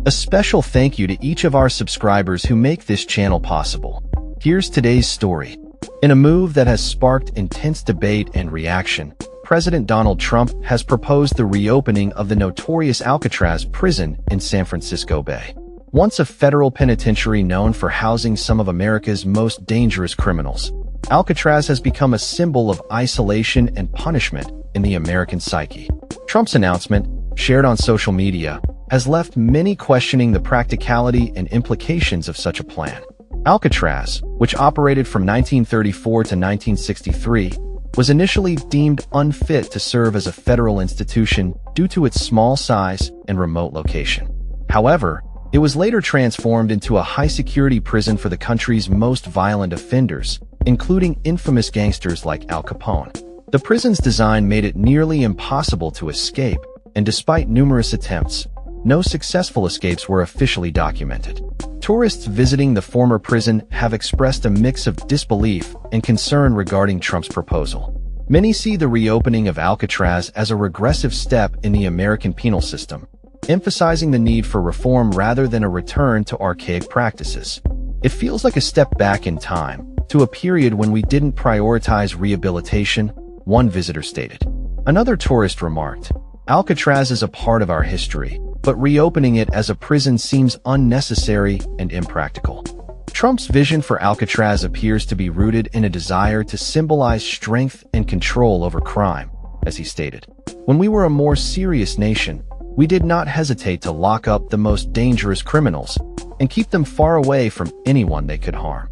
A special thank you to each of our subscribers who make this channel possible. Here's today's story. In a move that has sparked intense debate and reaction, President Donald Trump has proposed the reopening of the notorious Alcatraz prison in San Francisco Bay. Once a federal penitentiary known for housing some of America's most dangerous criminals, Alcatraz has become a symbol of isolation and punishment in the American psyche. Trump's announcement, shared on social media, has left many questioning the practicality and implications of such a plan. Alcatraz, which operated from 1934 to 1963, was initially deemed unfit to serve as a federal institution due to its small size and remote location. However, it was later transformed into a high-security prison for the country's most violent offenders, including infamous gangsters like Al Capone. The prison's design made it nearly impossible to escape, and despite numerous attempts, no successful escapes were officially documented. Tourists visiting the former prison have expressed a mix of disbelief and concern regarding Trump's proposal. Many see the reopening of Alcatraz as a regressive step in the American penal system, emphasizing the need for reform rather than a return to archaic practices. It feels like a step back in time, to a period when we didn't prioritize rehabilitation, one visitor stated. Another tourist remarked, "Alcatraz is a part of our history, but reopening it as a prison seems unnecessary and impractical." Trump's vision for Alcatraz appears to be rooted in a desire to symbolize strength and control over crime, as he stated. "When we were a more serious nation, we did not hesitate to lock up the most dangerous criminals and keep them far away from anyone they could harm."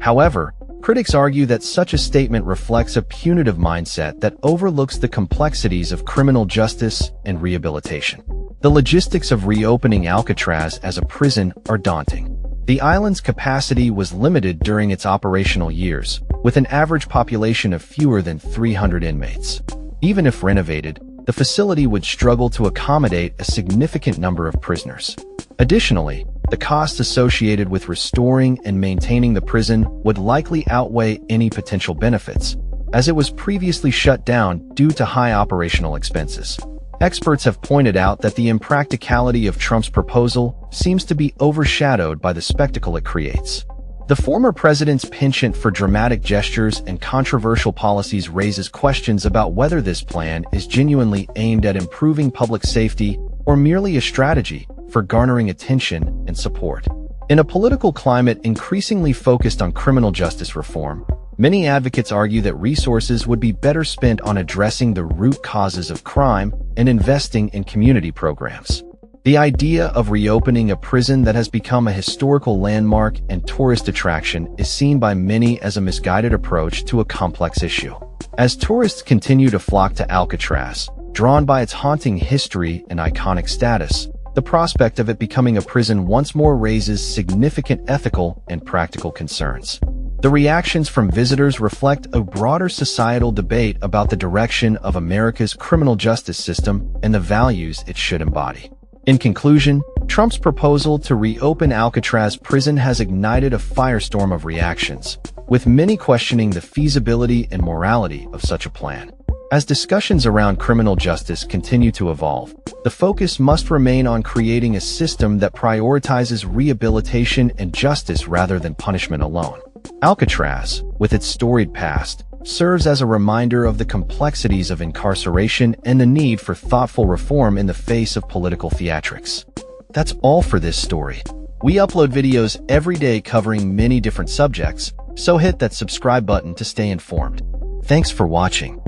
However, critics argue that such a statement reflects a punitive mindset that overlooks the complexities of criminal justice and rehabilitation. The logistics of reopening Alcatraz as a prison are daunting. The island's capacity was limited during its operational years, with an average population of fewer than 300 inmates. Even if renovated, the facility would struggle to accommodate a significant number of prisoners. Additionally, the costs associated with restoring and maintaining the prison would likely outweigh any potential benefits, as it was previously shut down due to high operational expenses. Experts have pointed out that the impracticality of Trump's proposal seems to be overshadowed by the spectacle it creates. The former president's penchant for dramatic gestures and controversial policies raises questions about whether this plan is genuinely aimed at improving public safety or merely a strategy for garnering attention and support. In a political climate increasingly focused on criminal justice reform, many advocates argue that resources would be better spent on addressing the root causes of crime and investing in community programs. The idea of reopening a prison that has become a historical landmark and tourist attraction is seen by many as a misguided approach to a complex issue. As tourists continue to flock to Alcatraz, drawn by its haunting history and iconic status, the prospect of it becoming a prison once more raises significant ethical and practical concerns. The reactions from visitors reflect a broader societal debate about the direction of America's criminal justice system and the values it should embody. In conclusion, Trump's proposal to reopen Alcatraz prison has ignited a firestorm of reactions, with many questioning the feasibility and morality of such a plan. As discussions around criminal justice continue to evolve, the focus must remain on creating a system that prioritizes rehabilitation and justice rather than punishment alone. Alcatraz, with its storied past, serves as a reminder of the complexities of incarceration and the need for thoughtful reform in the face of political theatrics. That's all for this story. We upload videos every day covering many different subjects, so hit that subscribe button to stay informed. Thanks for watching.